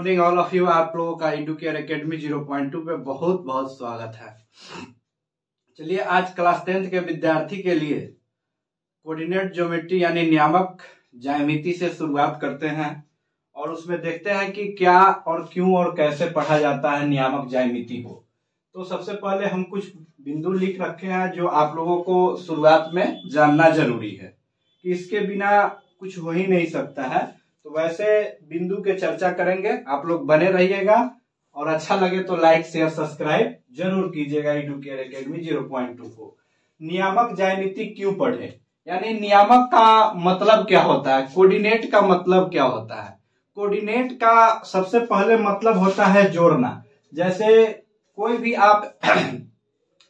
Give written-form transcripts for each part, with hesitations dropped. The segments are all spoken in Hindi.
Morning all of you. आप लोगों का एडुकेयर एकेडमी 0.2 पे बहुत बहुत स्वागत है। चलिए आज क्लास 10th के विद्यार्थी के लिए कोऑर्डिनेट ज्योमेट्री यानी नियामक ज्यामिति से शुरुआत करते हैं और उसमें देखते हैं कि क्या और क्यों और कैसे पढ़ा जाता है नियामक ज्यामिति को। तो सबसे पहले हम कुछ बिंदु लिख रखे हैं जो आप लोगों को शुरुआत में जानना जरूरी है कि इसके बिना कुछ हो ही नहीं सकता है। तो वैसे बिंदु के चर्चा करेंगे, आप लोग बने रहिएगा और अच्छा लगे तो लाइक शेयर सब्सक्राइब जरूर कीजिएगा एडुकेयर एकेडमी 0.2 को। नियामक ज्यामिति क्यों पढ़े, यानी नियामक का मतलब क्या होता है, कोऑर्डिनेट का मतलब क्या होता है। कोऑर्डिनेट का सबसे पहले मतलब होता है जोड़ना। जैसे कोई भी आप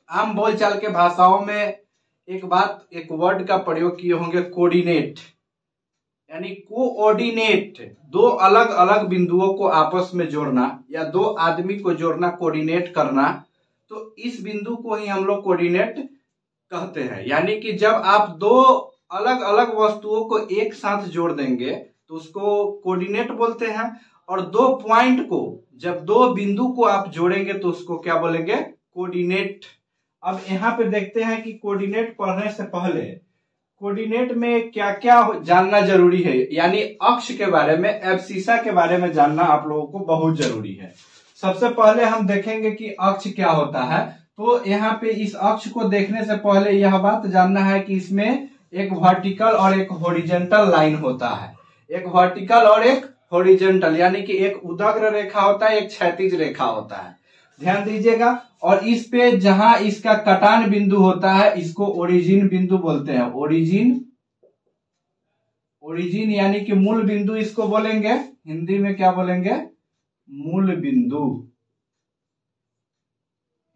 आम बोलचाल के भाषाओं में एक वर्ड का प्रयोग किए होंगे, कोऑर्डिनेट यानी कोऑर्डिनेट, दो अलग अलग बिंदुओं को आपस में जोड़ना या दो आदमी को जोड़ना, कोऑर्डिनेट करना। तो इस बिंदु को ही हम लोग कोऑर्डिनेट कहते हैं। यानी कि जब आप दो अलग अलग वस्तुओं को एक साथ जोड़ देंगे तो उसको कोऑर्डिनेट बोलते हैं, और दो पॉइंट को, जब दो बिंदु को आप जोड़ेंगे तो उसको क्या बोलेंगे, कोऑर्डिनेट। अब यहाँ पे देखते हैं कि कोऑर्डिनेट पढ़ने से पहले कोऑर्डिनेट में क्या क्या जानना जरूरी है, यानी अक्ष के बारे में, एब्सिसा के बारे में जानना आप लोगों को बहुत जरूरी है। सबसे पहले हम देखेंगे कि अक्ष क्या होता है। तो यहाँ पे इस अक्ष को देखने से पहले यह बात जानना है कि इसमें एक वर्टिकल और एक हॉरिजॉन्टल लाइन होता है। एक वर्टिकल और एक हॉरिजॉन्टल, यानी कि एक उदग्र रेखा होता है, एक क्षैतिज रेखा होता है, ध्यान दीजिएगा। और इस पे जहां इसका कटान बिंदु होता है इसको ओरिजिन बिंदु बोलते हैं। ओरिजिन यानी कि मूल बिंदु इसको बोलेंगे, हिंदी में क्या बोलेंगे, मूल बिंदु।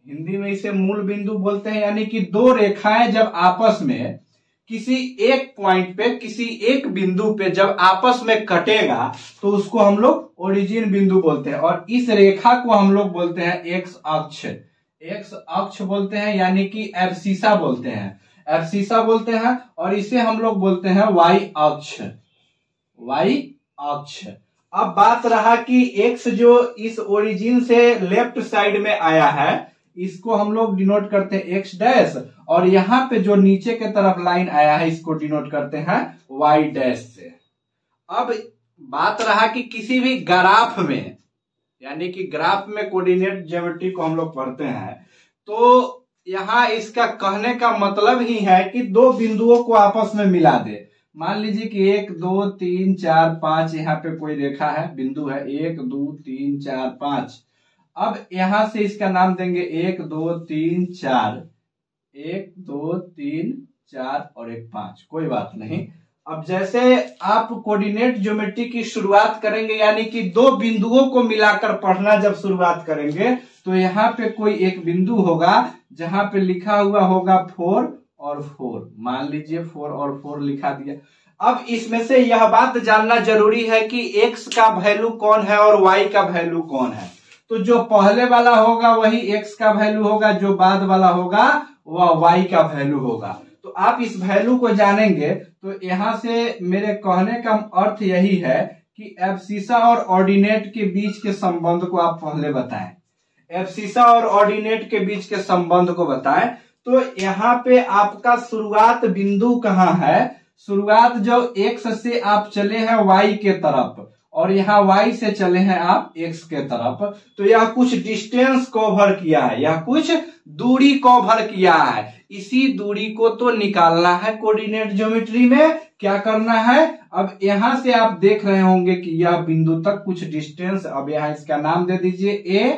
हिंदी में इसे मूल बिंदु बोलते हैं। यानी कि दो रेखाएं जब आपस में किसी एक पॉइंट पे, किसी एक बिंदु पे जब आपस में कटेगा तो उसको हम लोग ओरिजिन बिंदु बोलते हैं। और इस रेखा को हम लोग बोलते हैं एक्स अक्ष, एक्स अक्ष बोलते हैं, यानी कि एब्सिसा बोलते हैं, एब्सिसा बोलते हैं। और इसे हम लोग बोलते हैं वाई अक्ष, वाई अक्ष। अब बात रहा कि एक्स जो इस ओरिजिन से लेफ्ट साइड में आया है इसको हम लोग डिनोट करते हैं एक्स डैश, और यहाँ पे जो नीचे के तरफ लाइन आया है इसको डिनोट करते हैं वाई डैश से। अब बात रहा कि किसी भी ग्राफ में, यानी कि ग्राफ में कोऑर्डिनेट ज्योमेट्री को हम लोग पढ़ते हैं, तो यहाँ इसका कहने का मतलब ही है कि दो बिंदुओं को आपस में मिला दे। मान लीजिए कि 1 2 3 4 5 यहाँ पे कोई रेखा है, बिंदु है 1 2 3 4 5। अब यहां से इसका नाम देंगे 1 2 3 4, 1 2 3 4 और 1 5, कोई बात नहीं। अब जैसे आप कोऑर्डिनेट ज्योमेट्री की शुरुआत करेंगे, यानी कि दो बिंदुओं को मिलाकर पढ़ना जब शुरुआत करेंगे, तो यहाँ पे कोई एक बिंदु होगा जहां पे लिखा हुआ होगा 4 और 4, मान लीजिए 4 और 4 लिखा दिया। अब इसमें से यह बात जानना जरूरी है कि x का वैल्यू कौन है और y का वैल्यू कौन है। तो जो पहले वाला होगा वही x का वैल्यू होगा, जो बाद वाला होगा वह y का वैल्यू होगा। तो आप इस वैल्यू को जानेंगे तो यहां से मेरे कहने का अर्थ यही है कि एब्सिसा और ऑर्डिनेट के बीच के संबंध को आप पहले बताएं, एब्सिसा और ऑर्डिनेट के बीच के संबंध को बताएं। तो यहाँ पे आपका शुरुआत बिंदु कहाँ है, शुरुआत जो x से आप चले हैं y के तरफ और यहाँ y से चले हैं आप x के तरफ, तो यह कुछ डिस्टेंस कवर किया है, यह कुछ दूरी कवर किया है। इसी दूरी को तो निकालना है कोऑर्डिनेट ज्योमेट्री में। क्या करना है, अब यहां से आप देख रहे होंगे कि यह बिंदु तक कुछ डिस्टेंस, अब यहाँ इसका नाम दे दीजिए a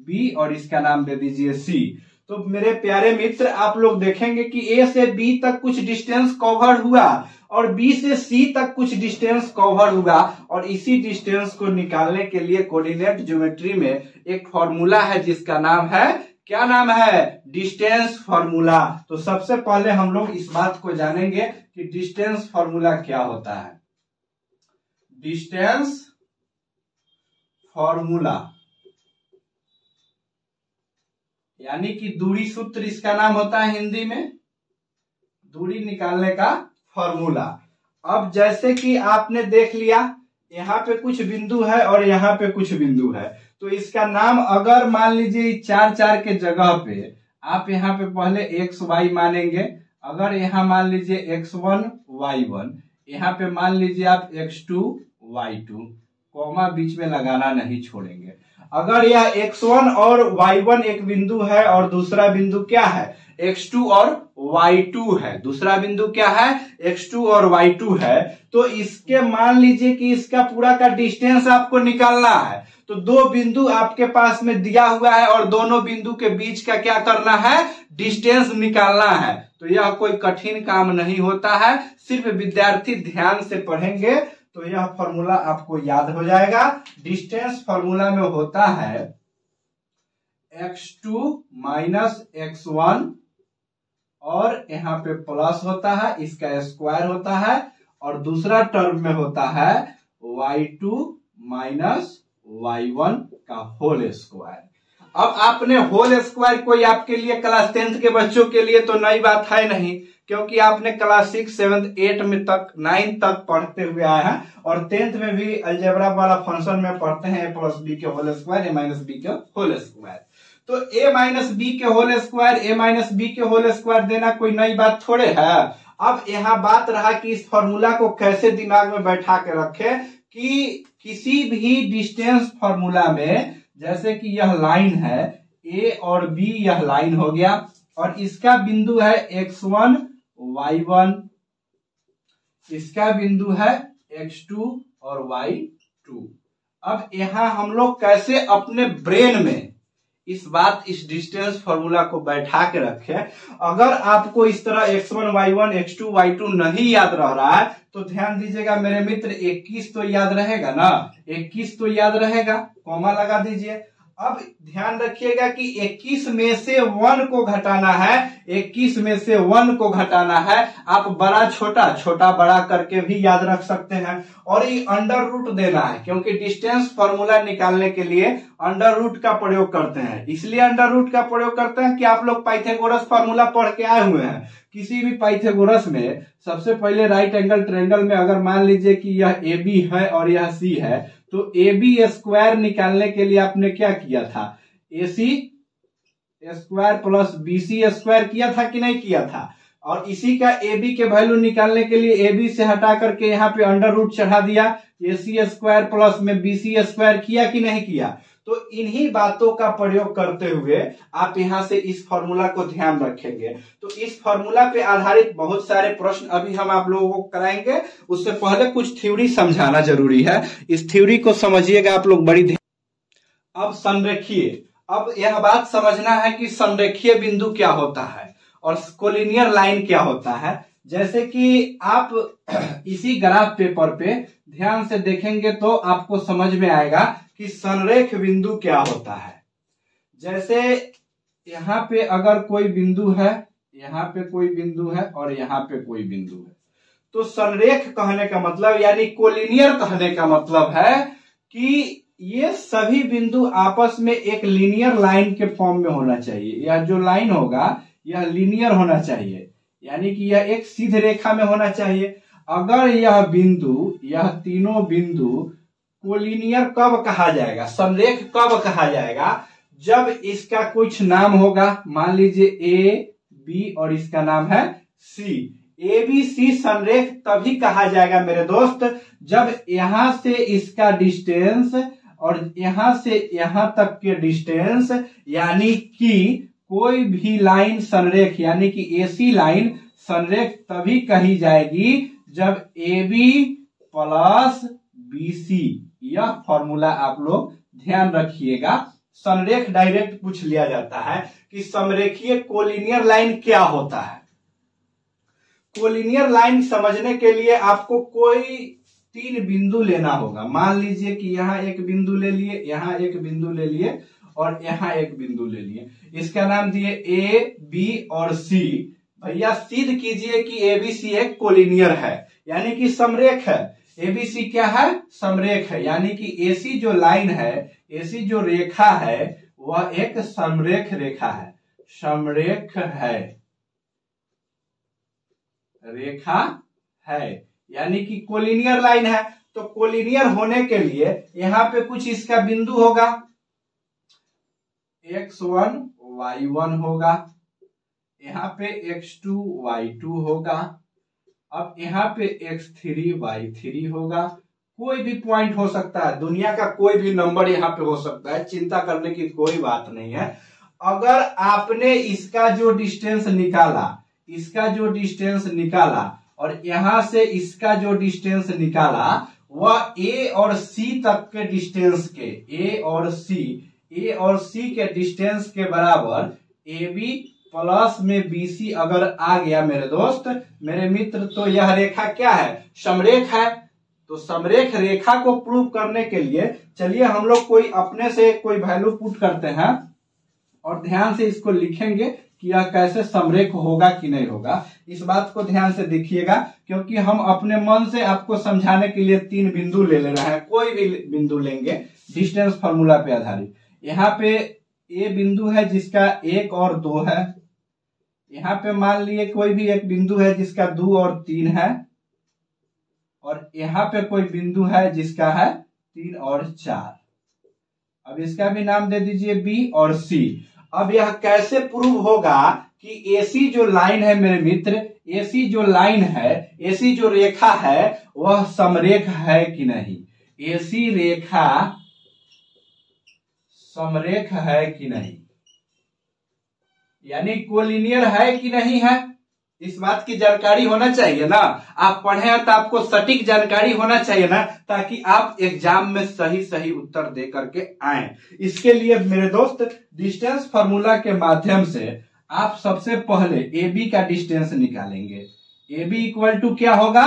b और इसका नाम दे दीजिए c। तो मेरे प्यारे मित्र आप लोग देखेंगे कि a से b तक कुछ डिस्टेंस कवर हुआ और b से c तक कुछ डिस्टेंस कवर हुआ, और इसी डिस्टेंस को निकालने के लिए कोऑर्डिनेट ज्योमेट्री में एक फॉर्मूला है जिसका नाम है, क्या नाम है, डिस्टेंस फॉर्मूला। तो सबसे पहले हम लोग इस बात को जानेंगे कि डिस्टेंस फॉर्मूला क्या होता है। डिस्टेंस फॉर्मूला यानी कि दूरी सूत्र, इसका नाम होता है हिंदी में दूरी निकालने का फॉर्मूला। अब जैसे कि आपने देख लिया यहाँ पे कुछ बिंदु है और यहाँ पे कुछ बिंदु है, तो इसका नाम अगर मान लीजिए 4 के जगह पे आप यहाँ पे पहले एक्स वाई मानेंगे, अगर यहाँ मान लीजिए x1 y1, यहाँ पे मान लीजिए आप x2 y2, कॉमा बीच में लगाना नहीं छोड़ेंगे। अगर यह x1 और y1 एक बिंदु है और दूसरा बिंदु क्या है x2 और y2 है, दूसरा बिंदु क्या है x2 और y2 है, तो इसके मान लीजिए कि इसका पूरा का डिस्टेंस आपको निकालना है। तो दो बिंदु आपके पास में दिया हुआ है और दोनों बिंदु के बीच का क्या करना है, डिस्टेंस निकालना है। तो यह कोई कठिन काम नहीं होता है, सिर्फ विद्यार्थी ध्यान से पढ़ेंगे तो यह फॉर्मूला आपको याद हो जाएगा। डिस्टेंस फॉर्मूला में होता है x2 माइनस x1 और यहाँ पे प्लस होता है, इसका स्क्वायर होता है, और दूसरा टर्म में होता है y2 माइनस y1 का होल स्क्वायर। अब आपने होल स्क्वायर कोई आपके लिए क्लास 10th के बच्चों के लिए तो नई बात है नहीं, क्योंकि आपने क्लास 6, 7, 8 में तक 9 तक पढ़ते हुए आए हैं और 10th में भी अलजेब्रा वाला फंक्शन में पढ़ते हैं a प्लस बी के whole square, a minus B के होल स्क्वायर। तो a माइनस बी के whole square, a minus B के होल स्क्वायर देना कोई नई बात थोड़े है। अब यहाँ बात रहा कि इस फॉर्मूला को कैसे दिमाग में बैठा के रखे कि किसी भी डिस्टेंस फॉर्मूला में, जैसे कि यह लाइन है a और b, यह लाइन हो गया और इसका बिंदु है x1 y1, इसका बिंदु है x2 और y2। अब यहां हम लोग कैसे अपने ब्रेन में इस डिस्टेंस फॉर्मूला को बैठा के रखें। अगर आपको इस तरह x1 y1 x2 y2 नहीं याद रह रहा है तो ध्यान दीजिएगा मेरे मित्र, 21 तो याद रहेगा ना, 21 तो याद रहेगा, कॉमा लगा दीजिए। अब ध्यान रखिएगा कि 21 में से 1 को घटाना है, 21 में से 1 को घटाना है। आप बड़ा छोटा, छोटा बड़ा करके भी याद रख सकते हैं। और ये अंडर रूट देना है, क्योंकि डिस्टेंस फॉर्मूला निकालने के लिए अंडर रूट का प्रयोग करते हैं। इसलिए अंडर रूट का प्रयोग करते हैं कि आप लोग पाइथागोरस फॉर्मूला पढ़ के आए हुए हैं। किसी भी पाइथागोरस में सबसे पहले राइट एंगल ट्रायंगल में अगर मान लीजिए कि यह ए बी है और यह सी है, तो ए बी स्क्वायर निकालने के लिए आपने क्या किया था, A C square plus B C square किया था कि नहीं किया था। और इसी का ए बी के वैल्यू निकालने के लिए ए बी से हटा करके यहाँ पे अंडर रूट चढ़ा दिया, ए सी स्क्वायर प्लस में बी सी स्क्वायर किया कि नहीं किया। तो इन्हीं बातों का प्रयोग करते हुए आप यहां से इस फॉर्मूला को ध्यान रखेंगे। तो इस फॉर्मूला पे आधारित बहुत सारे प्रश्न अभी हम आप लोगों को कराएंगे। उससे पहले कुछ थ्योरी समझाना जरूरी है, इस थ्योरी को समझिएगा आप लोग बड़ी ध्यान। अब संरेखीय, अब यह बात समझना है कि संरेखीय बिंदु क्या होता है और कोलिनियर लाइन क्या होता है। जैसे कि आप इसी ग्राफ पेपर पे ध्यान से देखेंगे तो आपको समझ में आएगा कि संरेख बिंदु क्या होता है। जैसे यहाँ पे अगर कोई बिंदु है, यहाँ पे कोई बिंदु है और यहाँ पे कोई बिंदु है, तो संरेख कहने का मतलब यानी कोलिनियर कहने का मतलब है कि ये सभी बिंदु आपस में एक लीनियर लाइन के फॉर्म में होना चाहिए। यह जो लाइन होगा यह लीनियर होना चाहिए, यानी कि यह एक सीधी रेखा में होना चाहिए। अगर यह बिंदु, यह तीनों बिंदु कोलिनियर कब कहा जाएगा, संरेख कब कहा जाएगा, जब इसका कुछ नाम होगा, मान लीजिए ए बी और इसका नाम है सी। ए बी सी संरेख तभी कहा जाएगा मेरे दोस्त जब यहां से इसका डिस्टेंस और यहां से यहां तक के डिस्टेंस, यानी कि कोई भी लाइन संरेख यानी कि एसी लाइन संरेख तभी कही जाएगी जब A B plus B C. यह फॉर्मूला आप लोग ध्यान रखिएगा। संरेख डायरेक्ट पूछ लिया जाता है कि समरेखीय कोलिनियर लाइन क्या होता है। कोलिनियर लाइन समझने के लिए आपको कोई 3 बिंदु लेना होगा। मान लीजिए कि यहाँ एक बिंदु ले लिए, यहाँ एक बिंदु ले लिए और यहाँ एक बिंदु ले लिए। इसका नाम दिए ए बी और सी। भैया सिद्ध कीजिए कि ए बी सी एक कोलिनियर है, यानी कि समरेख है। एबीसी क्या है, समरेख है, यानी कि एसी जो लाइन है, एसी जो रेखा है वह एक समरेख रेखा है, समरेख है, रेखा है, यानी कि कोलिनियर लाइन है। तो कोलिनियर होने के लिए यहाँ पे कुछ इसका बिंदु होगा, x1 y1 होगा, यहाँ पे x2 y2 होगा, अब यहाँ पे x3 y3 होगा। कोई भी पॉइंट हो सकता है, दुनिया का कोई भी नंबर यहाँ पे हो सकता है, चिंता करने की कोई बात नहीं है। अगर आपने इसका जो डिस्टेंस निकाला, इसका जो डिस्टेंस निकाला और यहां से इसका जो डिस्टेंस निकाला, वह ए और सी तक के डिस्टेंस के, ए और सी के डिस्टेंस के बराबर ए बी प्लस में बी सी अगर आ गया मेरे दोस्त, मेरे मित्र, तो यह रेखा क्या है? समरेख है। तो समरेख रेखा को प्रूव करने के लिए चलिए हम लोग कोई अपने से कोई वैल्यू पुट करते हैं और ध्यान से इसको लिखेंगे कि यह कैसे समरेख होगा कि नहीं होगा। इस बात को ध्यान से देखिएगा, क्योंकि हम अपने मन से आपको समझाने के लिए 3 बिंदु ले रहे हैं। कोई भी बिंदु लेंगे डिस्टेंस फॉर्मूला पे आधारित। यहाँ पे ए बिंदु है जिसका 1 और 2 है, यहाँ पे मान लिए कोई भी एक बिंदु है जिसका 2 और 3 है, और यहाँ पे कोई बिंदु है जिसका है 3 और 4। अब इसका भी नाम दे दीजिए बी और सी। अब यह कैसे प्रूव होगा कि एसी जो लाइन है मेरे मित्र, एसी जो लाइन है, एसी जो रेखा है वह समरेख है कि नहीं? एसी रेखा समरेख है कि नहीं, यानी कोलिनियर है कि नहीं है, इस बात की जानकारी होना चाहिए ना। आप पढ़े हैं तो आपको सटीक जानकारी होना चाहिए ना, ताकि आप एग्जाम में सही उत्तर दे करके आए। इसके लिए मेरे दोस्त डिस्टेंस फार्मूला के माध्यम से आप सबसे पहले ए बी का डिस्टेंस निकालेंगे। ए बी इक्वल टू क्या होगा?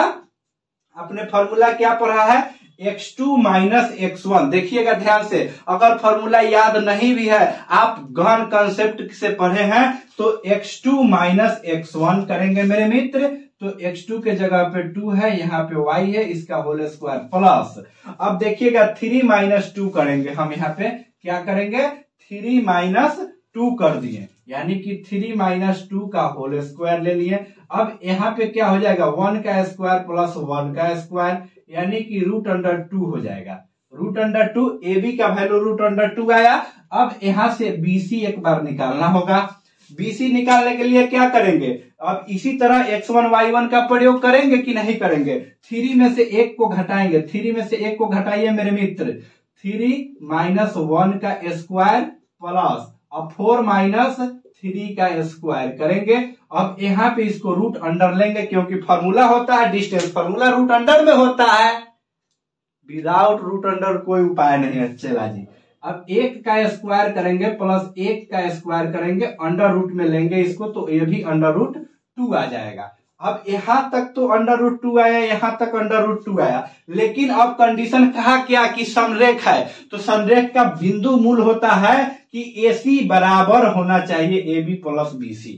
आपने फार्मूला क्या पढ़ा है? x2 minus x1। देखिएगा ध्यान से, अगर फार्मूला याद नहीं भी है, आप गहन कंसेप्ट से पढ़े हैं, तो x2 माइनस x1 करेंगे मेरे मित्र। तो x2 के जगह पे 2 है, यहाँ पे y है, इसका होल स्क्वायर प्लस। अब देखिएगा 3 माइनस 2 करेंगे हम, यहाँ पे क्या करेंगे? 3 माइनस 2 कर दिए, यानी कि 3 माइनस 2 का होल स्क्वायर ले लिए। अब यहाँ पे क्या हो जाएगा? 1 का स्क्वायर प्लस 1 का स्क्वायर, यानी कि √2 हो जाएगा। √2, ए बी का वैल्यू √2 आया। अब यहां से बीसी एक बार निकालना होगा। बीसी निकालने के लिए क्या करेंगे? अब इसी तरह x1 y1 का प्रयोग करेंगे कि नहीं करेंगे? 3 में से 1 को घटाएंगे, 3 में से 1 को घटाइए मेरे मित्र। 3 माइनस 1 का स्क्वायर प्लस अब 4 माइनस 3 का स्क्वायर करेंगे। अब यहाँ पे इसको रूट अंडर लेंगे, क्योंकि फॉर्मूला होता है डिस्टेंस फॉर्मूला रूट अंडर में होता है, विदाउट रूट अंडर कोई उपाय नहीं है। चला जी, अब 1 का स्क्वायर करेंगे प्लस 1 का स्क्वायर करेंगे, अंडर रूट में लेंगे इसको, तो ये भी √2 आ जाएगा। अब यहां तक तो √2 आया, यहां तक √2 आया, लेकिन अब कंडीशन कहा क्या कि समरेख है। तो समरेख का बिंदु मूल होता है कि AC बराबर होना चाहिए AB प्लस BC।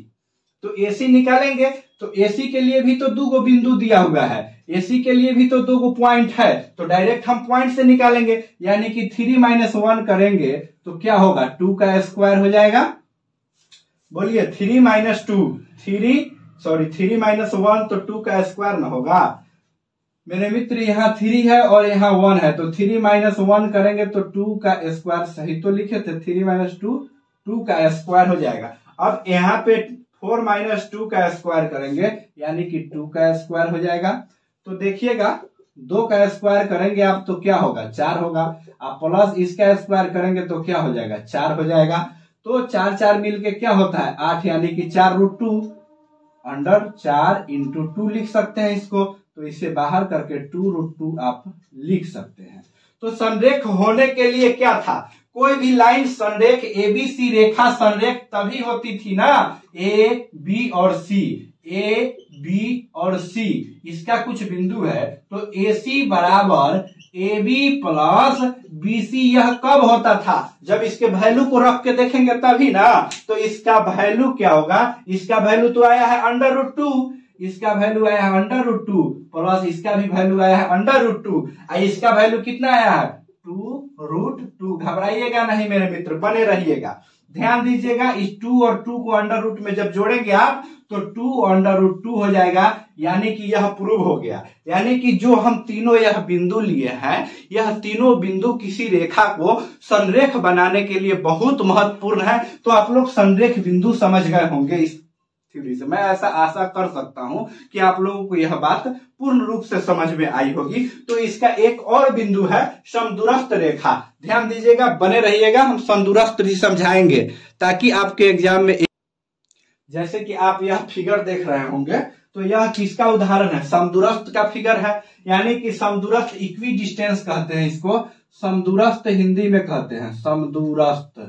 तो AC निकालेंगे, तो AC के लिए भी तो 2 बिंदु दिया हुआ है, AC के लिए भी तो 2 पॉइंट है, तो डायरेक्ट हम पॉइंट से निकालेंगे, यानी कि 3 माइनस 1 करेंगे तो क्या होगा? 2 का स्क्वायर हो जाएगा। बोलिए 3 माइनस 1 तो 2 का स्क्वायर ना होगा मेरे मित्र। यहाँ 3 है और यहाँ 1 है, तो 3 माइनस 1 करेंगे तो 2 का स्क्वायर, सही तो लिखे थे, 3 माइनस 2 का स्क्वायर हो जाएगा। अब यहाँ पे 4 माइनस 2 का स्क्वायर करेंगे, यानी कि 2 का स्क्वायर हो जाएगा। तो देखिएगा 2 का स्क्वायर करेंगे आप तो क्या होगा? 4 होगा। आप प्लस इसका स्क्वायर करेंगे तो क्या हो जाएगा? 4 हो जाएगा। तो 4 मिलके क्या होता है? 8, यानी कि 4√2 अंडर 4 इंटू 2 लिख सकते हैं इसको, तो इसे बाहर करके 2√2 आप लिख सकते हैं। तो संरेख होने के लिए क्या था? कोई भी लाइन संरेख ABC रेखा संरेख तभी होती थी ना, A B और C, A B और C इसका कुछ बिंदु है, तो AC बराबर AB प्लस BC। यह कब होता था? जब इसके वैल्यू को रख के देखेंगे तभी ना। तो इसका वैल्यू क्या होगा? इसका वैल्यू तो आया है √2, इसका वैल्यू आया है √2 प्लस इसका भी वैल्यू आया है √2, इसका वैल्यू कितना आया है? 2√2। घबराइएगा नहीं मेरे मित्र, बने रहिएगा। ध्यान दीजिएगा, इस 2 और 2 को अंडर रूट में जब जोड़ेंगे आप तो 2 अंडर रूट 2 हो जाएगा, यानी कि यह प्रूव हो गया। यानी कि जो हम तीनों यह बिंदु लिए हैं, यह तीनों बिंदु किसी रेखा को संरेख बनाने के लिए बहुत महत्वपूर्ण है। तो आप लोग संरेख बिंदु समझ गए होंगे इस थ्योरी से। मैं ऐसा आशा कर सकता हूं कि आप लोगों को यह बात पूर्ण रूप से समझ में आई होगी। तो इसका एक और बिंदु है समदूरस्थ रेखा। ध्यान दीजिएगा, बने रहिएगा, हम समदूरस्थ भी समझाएंगे ताकि आपके एग्जाम में, जैसे कि आप यह फिगर देख रहे होंगे, तो यह किसका उदाहरण है? समदूरस्थ का फिगर है। यानी कि समदूरस्थ इक्वी डिस्टेंस कहते हैं इसको, समदूरस्थ हिंदी में कहते हैं समदूरस्थ।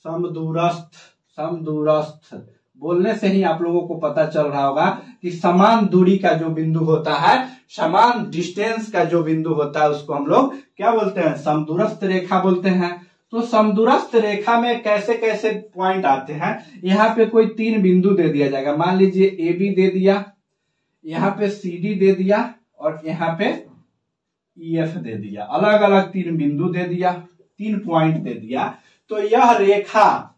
समदूरस्थ समदूरस्थ बोलने से ही आप लोगों को पता चल रहा होगा कि समान दूरी का जो बिंदु होता है, समान डिस्टेंस का जो बिंदु होता है, उसको हम लोग क्या बोलते हैं? समदूरस्थ रेखा बोलते हैं। तो समदूरस्थ रेखा में कैसे कैसे पॉइंट आते हैं? यहाँ पे कोई 3 बिंदु दे दिया जाएगा, मान लीजिए ए बी दे दिया, यहाँ पे सी डी दे दिया और यहाँ पे ई एफ दे दिया, अलग अलग 3 बिंदु दे दिया, 3 पॉइंट दे दिया। तो यह रेखा,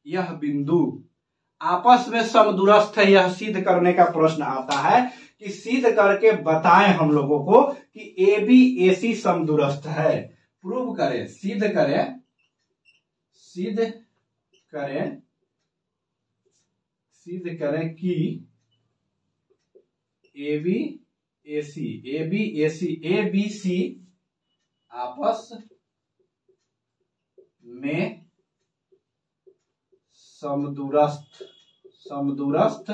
यह बिंदु आपस में समदूरस्थ है। यह सिद्ध करने का प्रश्न आता है कि सिद्ध करके बताएं हम लोगों को कि ए बी ए सी समदूरस्थ है। प्रूव करें, सिद्ध करें, सिद्ध करें, सिद्ध करें कि A B A C, A B A C, A B C आपस में समदूरस्थ, समदूरस्थ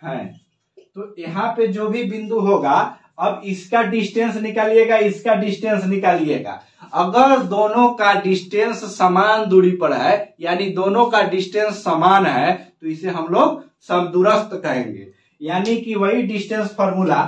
हैं। तो यहाँ पे जो भी बिंदु होगा, अब इसका डिस्टेंस निकालिएगा, इसका डिस्टेंस निकालिएगा। अगर दोनों का डिस्टेंस समान दूरी पर है, यानी दोनों का डिस्टेंस समान है, तो इसे हम लोग समदूरस्थ कहेंगे। यानी कि वही डिस्टेंस फॉर्मूला